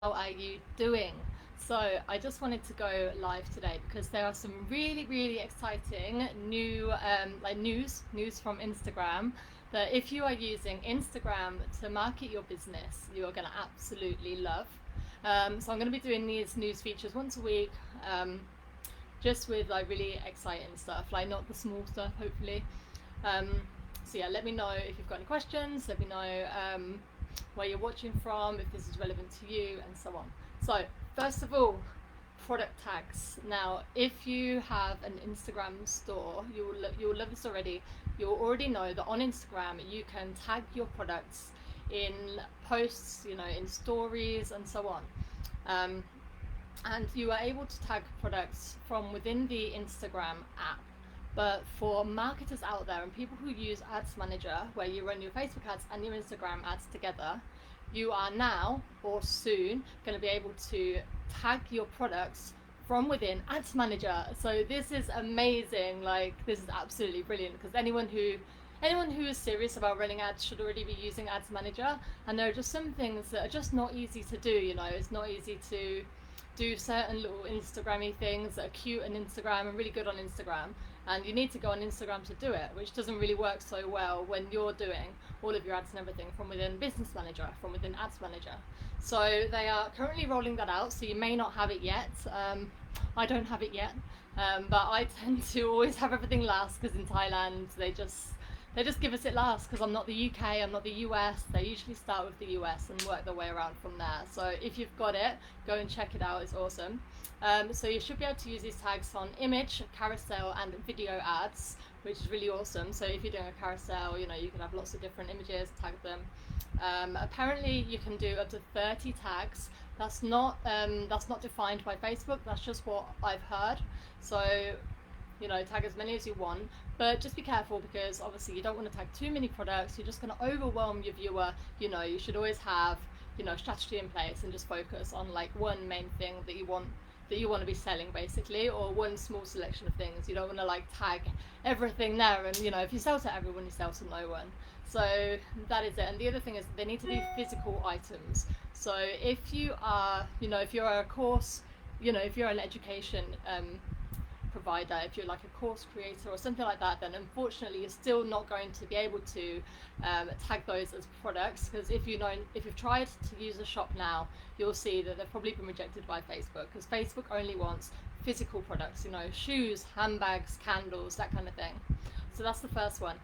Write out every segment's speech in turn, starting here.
How are you doing? So I just wanted to go live today because there are some really exciting new news from Instagram that if you are using Instagram to market your business, you are going to absolutely love. So I'm going to be doing these news features once a week, just with like really exciting stuff, like not the small stuff, hopefully. Um, so yeah, let me know if you've got any questions. Let me know where you're watching from, if this is relevant to you, and so on. So first of all, product tags. Now, if you have an Instagram store, you'll love this already. You'll already know that on Instagram you can tag your products in posts, in stories, and so on. And you are able to tag products from within the Instagram app. But for marketers out there and people who use Ads Manager, where you run your Facebook ads and your Instagram ads together, you are now or soon going to be able to tag your products from within Ads Manager. So this is amazing. Like, this is absolutely brilliant, because anyone who is serious about running ads should already be using Ads Manager. And there are just some things that are just not easy to do. It's not easy to do certain little Instagrammy things that are cute on Instagram and really good on Instagram, and you need to go on Instagram to do it, which doesn't really work so well when you're doing all of your ads and everything from within Business Manager, from within Ads Manager. So they are currently rolling that out, so you may not have it yet. I don't have it yet, but I tend to always have everything last, because in Thailand they just give us it last, because I'm not the UK, I'm not the US. They usually start with the US and work their way around from there. So if you've got it, go and check it out, it's awesome. So you should be able to use these tags on image, carousel and video ads, which is really awesome. So if you're doing a carousel, you can have lots of different images, tag them. Apparently you can do up to 30 tags. That's not defined by Facebook, that's just what I've heard. So tag as many as you want, but just be careful, because obviously you don't want to tag too many products. You're just going to overwhelm your viewer. You should always have strategy in place and just focus on like one main thing that you want to be selling, basically, or one small selection of things. You don't want to like tag everything there, and if you sell to everyone, you sell to no one. So that is it. And the other thing is they need to be physical items. So if you are if you're a course, if you're an education provider, if you're like a course creator or something like that, then unfortunately you're still not going to be able to tag those as products, because if you've tried to use a shop now, you'll see that they've probably been rejected by Facebook, because Facebook only wants physical products, shoes, handbags, candles, that kind of thing. So that's the first one.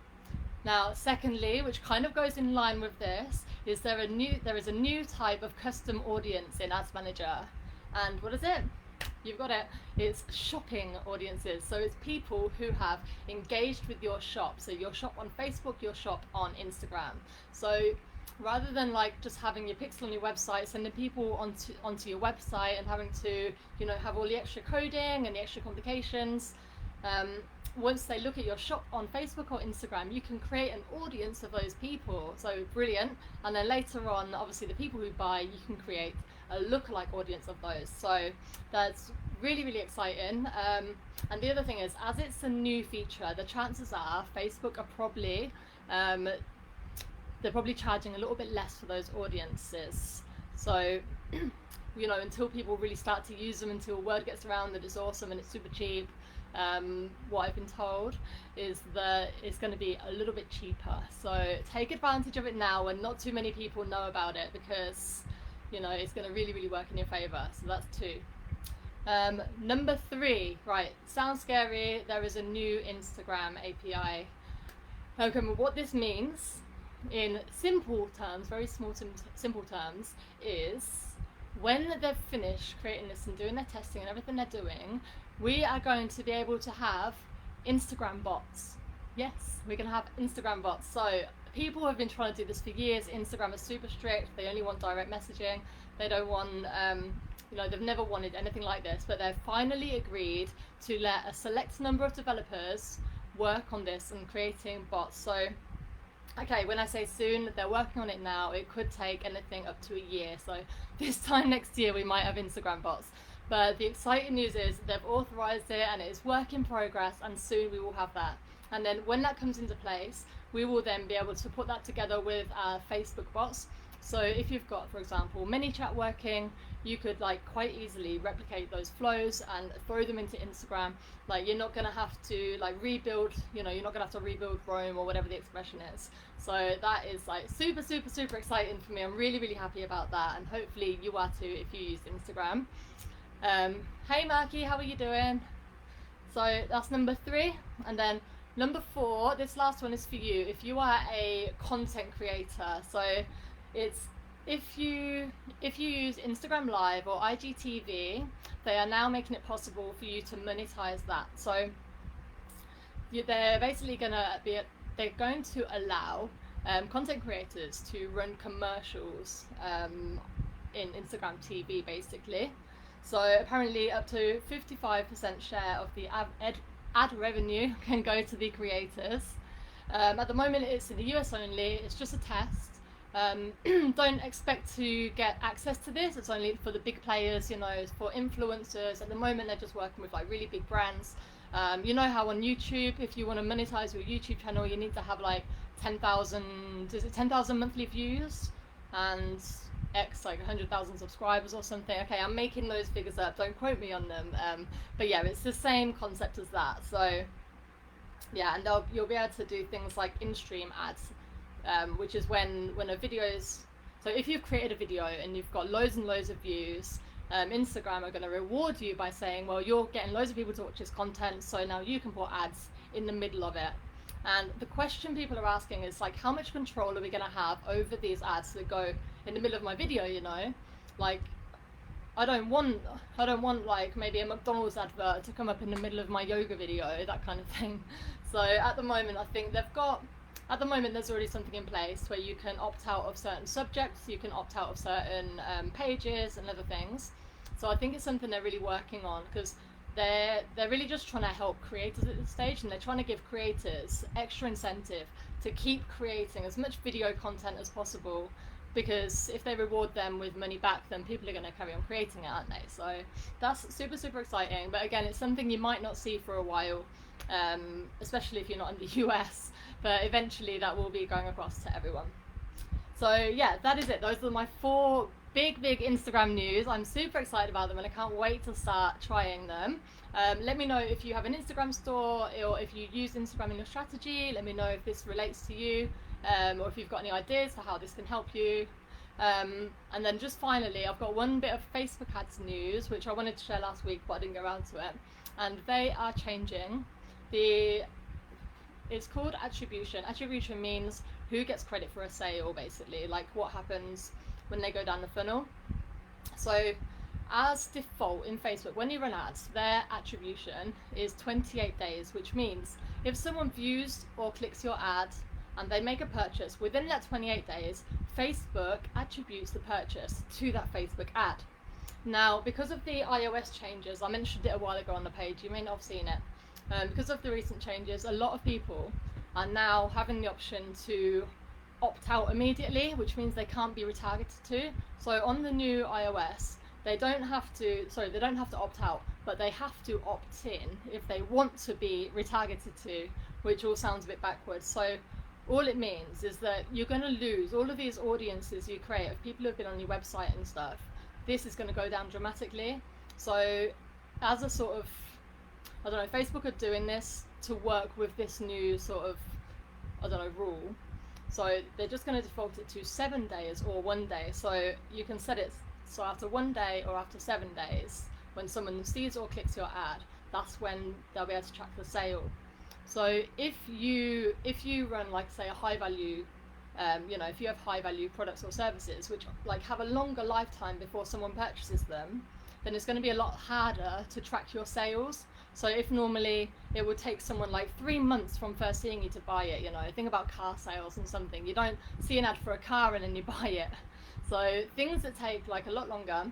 Now, secondly, which kind of goes in line with this, is there is a new type of custom audience in Ads Manager. And what is it? You've got it. It's shopping audiences. So it's people who have engaged with your shop. So your shop on Facebook, your shop on Instagram. So rather than like just having your pixel on your website, sending people onto your website and having to have all the extra coding and the extra complications, once they look at your shop on Facebook or Instagram, you can create an audience of those people. So brilliant. And then later on, obviously the people who buy, you can create a lookalike audience of those. So that's really exciting. And the other thing is, as it's a new feature, the chances are Facebook are probably they're probably charging a little bit less for those audiences. So until people really start to use them, until word gets around that it's awesome and it's super cheap, what I've been told is that it's going to be a little bit cheaper. So take advantage of it now when not too many people know about it, because it's going to really work in your favor. So that's 2. Number 3, right, sounds scary. There is a new Instagram API. Okay, well, what this means in simple terms, very simple terms, is when they've finished creating this and doing their testing and everything they're doing, we are going to be able to have Instagram bots. Yes, we're going to have Instagram bots. So people have been trying to do this for years. Instagram is super strict. They only want direct messaging. They don't want, they've never wanted anything like this, but they've finally agreed to let a select number of developers work on this and creating bots. So, okay, when I say soon, they're working on it now. It could take anything up to a year. So this time next year, we might have Instagram bots. But the exciting news is they've authorized it and it is work in progress, and soon we will have that. And then when that comes into place, we will then be able to put that together with our Facebook bots. So if you've got, for example, ManyChat working, you could like quite easily replicate those flows and throw them into Instagram. Like you're not gonna have to like rebuild, you're not gonna have to rebuild Rome or whatever the expression is. So that is like super, super, super exciting for me. I'm really, really happy about that, and hopefully you are too if you use Instagram. Hey Marky, how are you doing? So that's number 3, and then number 4, this last one is for you. If you are a content creator, so it's if you use Instagram Live or IGTV, they are now making it possible for you to monetize that. So they're basically they're going to allow content creators to run commercials in Instagram TV basically. So apparently up to 55% share of the ad revenue can go to the creators. At the moment it's in the US only, it's just a test. Don't expect to get access to this, it's only for the big players, for influencers. At the moment they're just working with like really big brands. You know how on YouTube, if you want to monetize your YouTube channel, you need to have like 10,000 monthly views and like 100,000 subscribers or something. Okay, I'm making those figures up, don't quote me on them, but yeah, it's the same concept as that. So yeah, and you'll be able to do things like in-stream ads, which is when a video is, so if you've created a video and you've got loads and loads of views, Instagram are going to reward you by saying, well, you're getting loads of people to watch this content, so now you can put ads in the middle of it. And the question people are asking is like, how much control are we going to have over these ads that go in the middle of my video? Like I don't want like maybe a McDonald's advert to come up in the middle of my yoga video, that kind of thing. So at the moment I think there's already something in place where you can opt out of certain subjects, you can opt out of certain pages and other things. So I think it's something they're really working on, because they're really just trying to help creators at this stage, and they're trying to give creators extra incentive to keep creating as much video content as possible, because if they reward them with money back, then people are going to carry on creating it, aren't they? So that's super, super exciting. But again, it's something you might not see for a while, especially if you're not in the US, but eventually that will be going across to everyone. So yeah, that is it. Those are my 4 big Instagram news. I'm super excited about them and I can't wait to start trying them. Let me know if you have an Instagram store or if you use Instagram in your strategy. Let me know if this relates to you, or if you've got any ideas for how this can help you. And then just finally, I've got one bit of Facebook ads news which I wanted to share last week but I didn't get around to it, and they are changing it's called attribution. Attribution means who gets credit for a sale, basically, like what happens when they go down the funnel. So as default in Facebook, when you run ads, their attribution is 28 days, which means if someone views or clicks your ad and they make a purchase within that 28 days, Facebook attributes the purchase to that Facebook ad. Now, because of the iOS changes, I mentioned it a while ago on the page, you may not have seen it. Because of the recent changes, a lot of people are now having the option to opt out immediately, which means they can't be retargeted to. So on the new iOS, they don't have to opt out, but they have to opt in if they want to be retargeted to, which all sounds a bit backwards. So all it means is that you're going to lose all of these audiences you create of people who have been on your website and stuff. This is going to go down dramatically. So as a sort of, I don't know, Facebook are doing this to work with this new sort of, I don't know, rule. So they're just going to default it to 7 days or 1 day. So you can set it, so after 1 day or after 7 days, when someone sees or clicks your ad, that's when they'll be able to track the sale. So if you run, like, say, a high value, if you have high value products or services which like have a longer lifetime before someone purchases them, then it's going to be a lot harder to track your sales. So if normally it would take someone like 3 months from first seeing you to buy it, think about car sales and something, you don't see an ad for a car and then you buy it. So things that take like a lot longer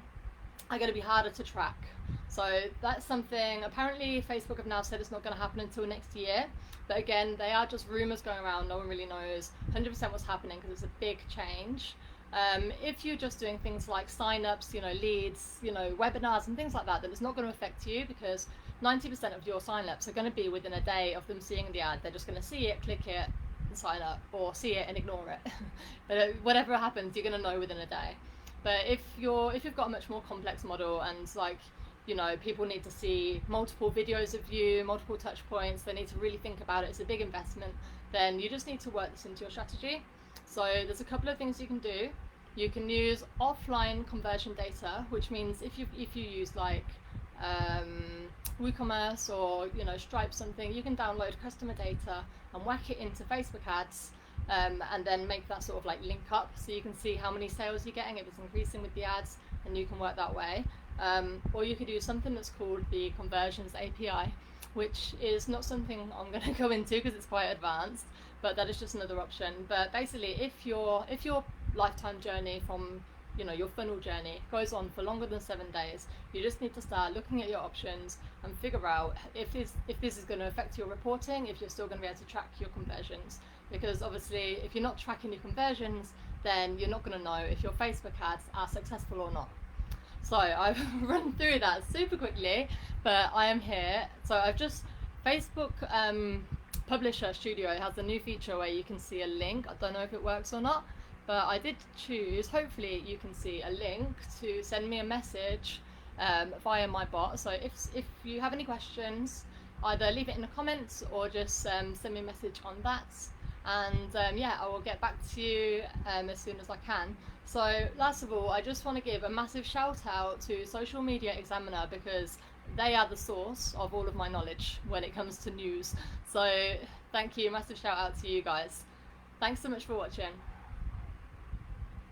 are going to be harder to track. So that's something, apparently Facebook have now said it's not going to happen until next year. But again, they are just rumours going around, no one really knows 100% what's happening because it's a big change. If you're just doing things like sign-ups, leads, webinars and things like that, then it's not going to affect you, because 90% of your sign-ups are going to be within a day of them seeing the ad. They're just going to see it, click it, sign up, or see it and ignore it. But whatever happens, you're going to know within a day. But if you've got a much more complex model, and like, you know, people need to see multiple videos of you, multiple touch points, they need to really think about it, it's a big investment, then you just need to work this into your strategy. So there's a couple of things you can do. You can use offline conversion data, which means if you use like WooCommerce or, you know, Stripe something, you can download customer data and whack it into Facebook ads, and then make that sort of like link up, so you can see how many sales you're getting, if it's increasing with the ads, and you can work that way. Or you could use something that's called the Conversions API, which is not something I'm going to go into because it's quite advanced, but that is just another option. But basically, if your lifetime journey from, you know, your funnel journey goes on for longer than 7 days, you just need to start looking at your options and figure out if this is going to affect your reporting, if you're still going to be able to track your conversions. Because obviously, if you're not tracking your conversions, then you're not going to know if your Facebook ads are successful or not. So I've run through that super quickly, but I am here. So I've just, Facebook Publisher Studio has a new feature where you can see a link. I don't know if it works or not, but I did choose, hopefully you can see a link to send me a message via my bot. So if you have any questions, either leave it in the comments or just send me a message on that. And yeah, I will get back to you as soon as I can. So last of all, I just want to give a massive shout out to Social Media Examiner, because they are the source of all of my knowledge when it comes to news. So thank you, massive shout out to you guys. Thanks so much for watching.